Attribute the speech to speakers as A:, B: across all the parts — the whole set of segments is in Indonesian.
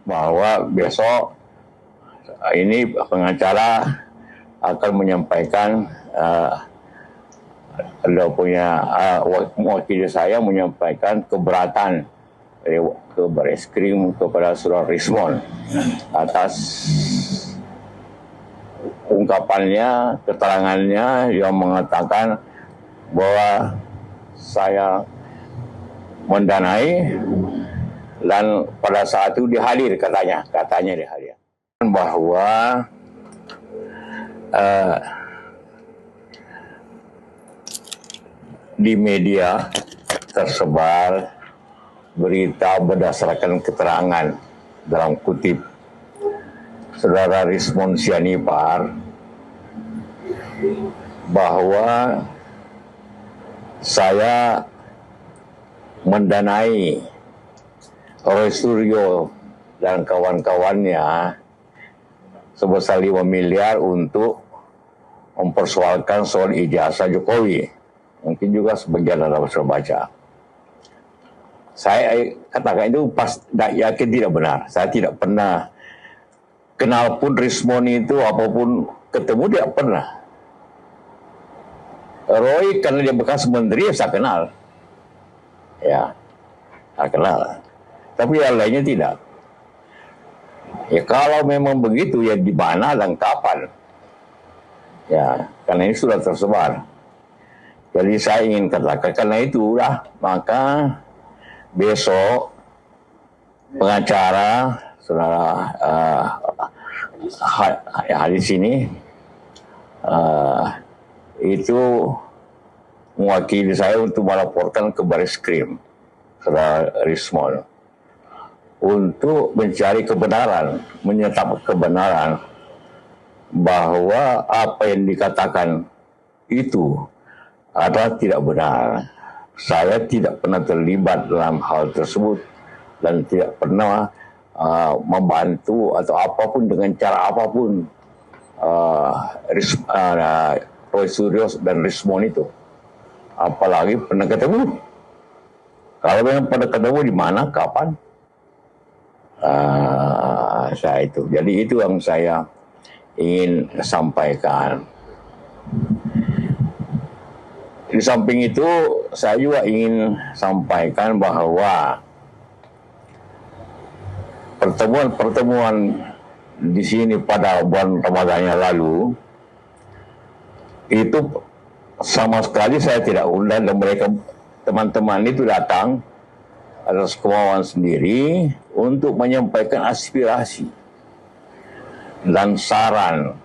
A: bahwa besok ini pengacara akan menyampaikan mewakili saya menyampaikan keberatan ke Bareskrim kepada Saudara Rismon atas ungkapannya, keterangannya yang mengatakan bahwa saya mendanai dan pada saat itu dihadir katanya dihadir bahwa di media tersebar berita berdasarkan keterangan dalam kutip Saudara Rismon Sianipar bahwa saya mendanai Roy Suryo dan kawan-kawannya sebesar 5 miliar untuk mempersoalkan soal ijazah Jokowi. Mungkin juga sebagian anda sudah baca. Saya katakan itu yakin tidak benar. Saya tidak pernah kenal pun Rismon itu, apapun ketemu tidak pernah. Roy karena dia bekas menteri, saya kenal. Ya, saya kenal. Tapi yang lainnya tidak. Ya kalau memang begitu, ya di mana dan kapan? Ya, karena ini sudah tersebar. Jadi saya ingin katakan, karena itulah maka besok pengacara saudara di sini itu mewakili saya untuk melaporkan ke Bareskrim saudara Rismon untuk mencari kebenaran, menyetap kebenaran bahwa apa yang dikatakan itu adalah tidak benar. Saya tidak pernah terlibat dalam hal tersebut dan tidak pernah membantu atau apapun dengan cara apapun Roy Suryo dan Rismon itu. Apalagi pernah ketemu. Kalau memang pernah ketemu di mana, kapan? Saya itu. Jadi itu yang saya ingin sampaikan. Di samping itu, saya juga ingin sampaikan bahwa pertemuan-pertemuan di sini pada bulan Ramadan yang lalu itu sama sekali saya tidak undang dan mereka teman-teman itu datang atas kemauan sendiri untuk menyampaikan aspirasi dan saran.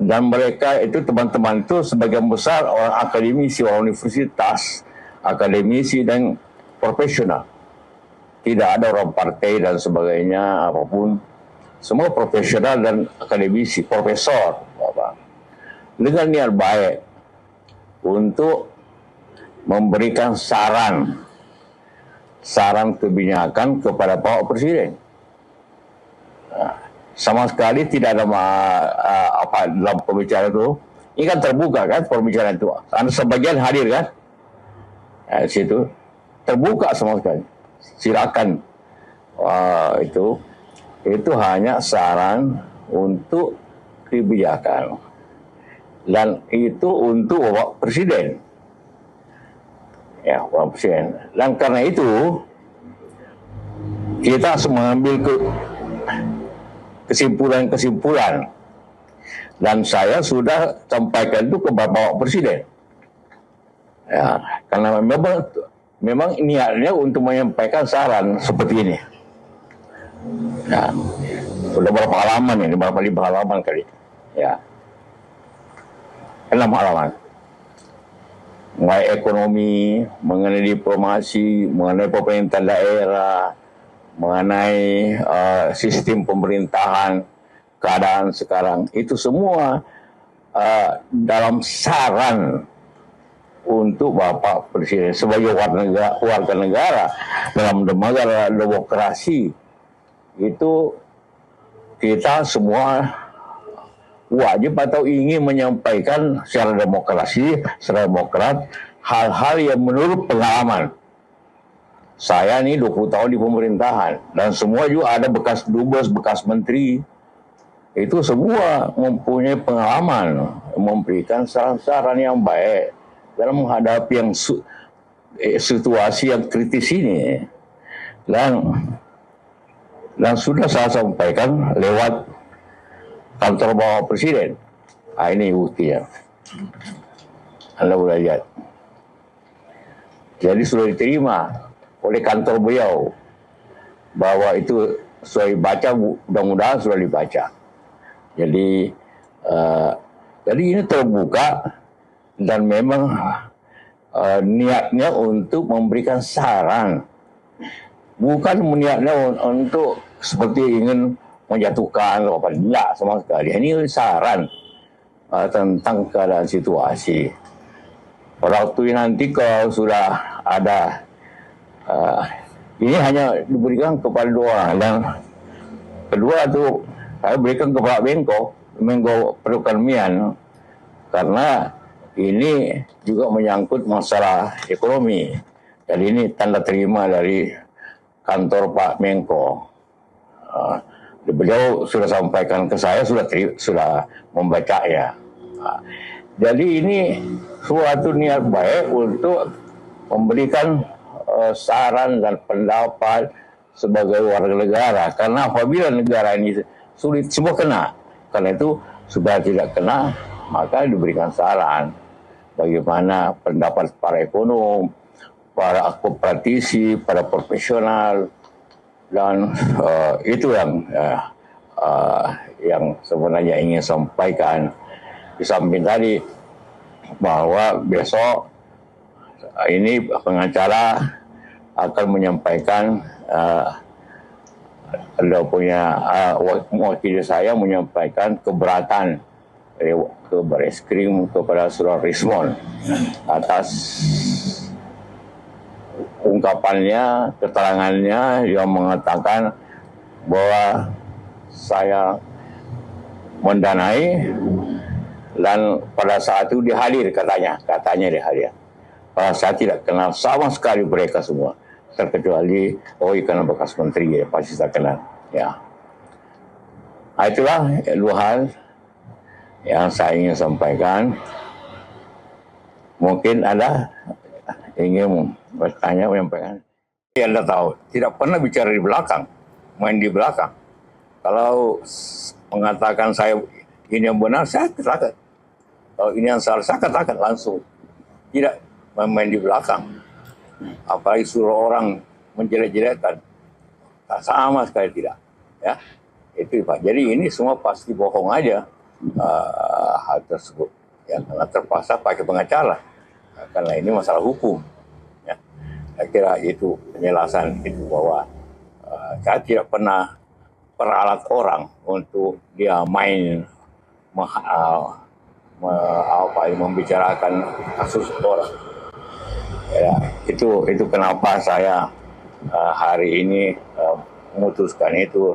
A: Dan mereka itu teman-teman itu sebagian besar orang akademisi, orang universitas, akademisi dan profesional. Tidak ada orang partai dan sebagainya apapun. Semua profesional dan akademisi, profesor, dengan niat baik untuk memberikan saran kebijakan kepada Pak Presiden. Sama sekali tidak ada apa dalam pembicaraan itu. Ini kan terbuka kan pembicaraan itu. Anda sebagian hadir kan? Di situ terbuka sama sekali. Silakan. Itu hanya saran untuk kebijakan. Dan itu untuk Bapak Presiden. Ya, Bapak Presiden. Dan karena itu kita harus mengambil kesimpulan-kesimpulan dan saya sudah sampaikan itu kepada Bapak Presiden. Ya, karena memang niatnya untuk menyampaikan saran seperti ini. Ya, sudah berapa halaman ini? Berapa 5 halaman kali? Ya, 6 halaman. Mengenai ekonomi, mengenai diplomasi, mengenai pemerintah daerah, mengenai sistem pemerintahan, keadaan sekarang, itu semua dalam saran untuk Bapak Presiden sebagai warga negara dalam negara demokrasi. Itu kita semua wajib atau ingin menyampaikan secara demokrasi, secara demokrat, hal-hal yang menurut pengalaman Saya nih 20 tahun di pemerintahan dan semua juga ada bekas dubes, bekas menteri. Itu semua mempunyai pengalaman memberikan saran-saran yang baik dalam menghadapi yang situasi yang kritis ini. Dan sudah saya sampaikan lewat kantor bawah presiden. Nah, ini buktinya. Anda boleh lihat. Jadi sudah diterima oleh kantor beliau bahwa itu sudah dibaca, mudah-mudahan sudah dibaca. Jadi ini terbuka dan memang niatnya untuk memberikan saran, bukan niatnya untuk seperti ingin menjatuhkan atau apa, tidak sama sekali. Ini saran tentang keadaan situasi. Waktu nanti kalau sudah ada ini hanya diberikan kepada 2 orang, dan kedua itu saya berikan kepada Menko Perekonomian, karena ini juga menyangkut masalah ekonomi. Jadi ini tanda terima dari kantor Pak Menko. Beliau sudah sampaikan ke saya, sudah membacanya. Jadi ini suatu niat baik untuk memberikan saran dan pendapat sebagai warga negara. Karena apabila negara ini sulit, semua kena. Karena itu supaya tidak kena, maka diberikan saran bagaimana pendapat para ekonom, para praktisi, para profesional, dan itu yang sebenarnya ingin sampaikan. Di samping tadi bahwa besok ini pengacara akan menyampaikan wakil saya menyampaikan keberatan ke Bareskrim kepada Saudara Rismon atas ungkapannya, keterangannya yang mengatakan bahwa saya mendanai, dan pada saat itu dihadir katanya dihadir. Saya tidak kenal sama sekali mereka semua, terkecuali karena bekas menteri ya, pasti saya kenal. Ya, nah, itulah 2 hal yang saya ingin sampaikan. Mungkin Anda ingin bertanya, menyampaikan. Anda tahu, tidak pernah bicara di belakang, main di belakang. Kalau mengatakan saya ini yang benar, saya katakan. Kalau ini yang salah, saya katakan langsung. Tidak main di belakang. Apalagi suruh orang menjelek-jelekan. Sama sekali tidak. Ya, itu Pak. Jadi ini semua pasti bohong aja hal tersebut. Ya, karena terpaksa pakai pengacara. Karena ini masalah hukum. Ya. Saya kira itu penjelasan itu bahwa saya tidak pernah peralat orang untuk dia main membicarakan kasus orang. Ya, itu kenapa saya hari ini memutuskan itu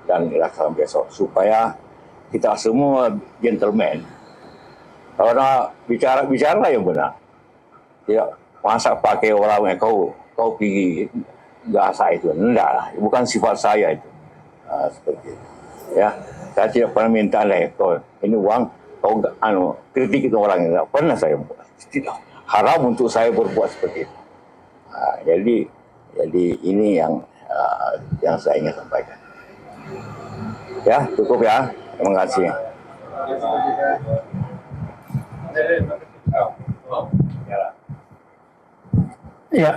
A: dan dilaksanakan besok, supaya kita semua gentleman. Karena bicara yang benar. Tidak masa pakai orang kau pergi gasa itu, enggak lah, bukan sifat saya itu. Seperti itu. Ya, saya tidak pernah minta kau ini uang, kau kritik itu orang, tidak pernah saya buat. Tidak haram untuk saya berbuat seperti itu. Jadi ini yang saya ingin sampaikan. Ya, cukup ya. Terima kasih.
B: Ya,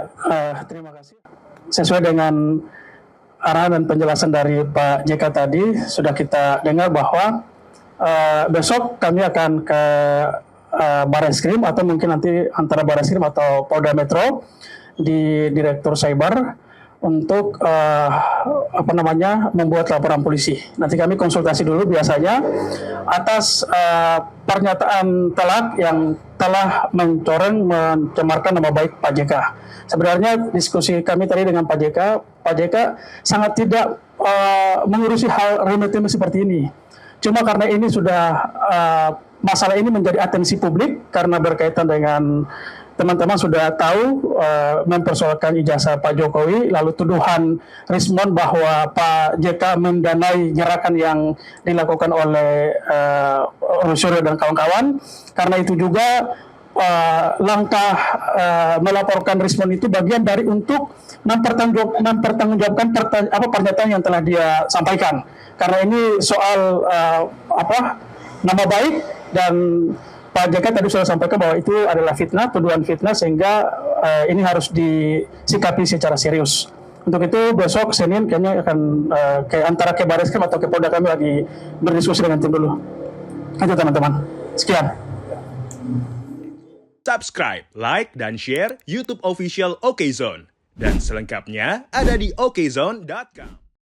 B: terima kasih. Sesuai dengan arahan dan penjelasan dari Pak JK tadi, sudah kita dengar bahwa besok kami akan ke Bareskrim, atau mungkin nanti antara Bareskrim atau Polda Metro di Direktur Cyber untuk membuat laporan polisi. Nanti kami konsultasi dulu biasanya atas pernyataan telak yang telah mencoreng, mencemarkan nama baik Pak JK. Sebenarnya diskusi kami tadi dengan Pak JK sangat tidak mengurusi hal remeh-temeh seperti ini. Cuma karena ini sudah masalah ini menjadi atensi publik karena berkaitan dengan teman-teman sudah tahu mempersoalkan ijazah Pak Jokowi, lalu tuduhan Rismond bahwa Pak JK mendanai gerakan yang dilakukan oleh Suryo dan kawan-kawan. Karena itu juga langkah melaporkan Rismond itu bagian dari untuk mempertanggungjawabkan pernyataan yang telah dia sampaikan. Karena ini soal nama baik, dan Pak JK tadi sudah sampaikan bahwa itu adalah fitnah, tuduhan fitnah, sehingga ini harus disikapi secara serius. Untuk itu besok Senin kayaknya akan antara ke Bareskrim atau ke Polda, kami lagi berdiskusi dengan tim dulu. Itu teman-teman. Sekian.
C: Subscribe, like, dan share YouTube official OKZone. Dan selengkapnya ada di okezone.com.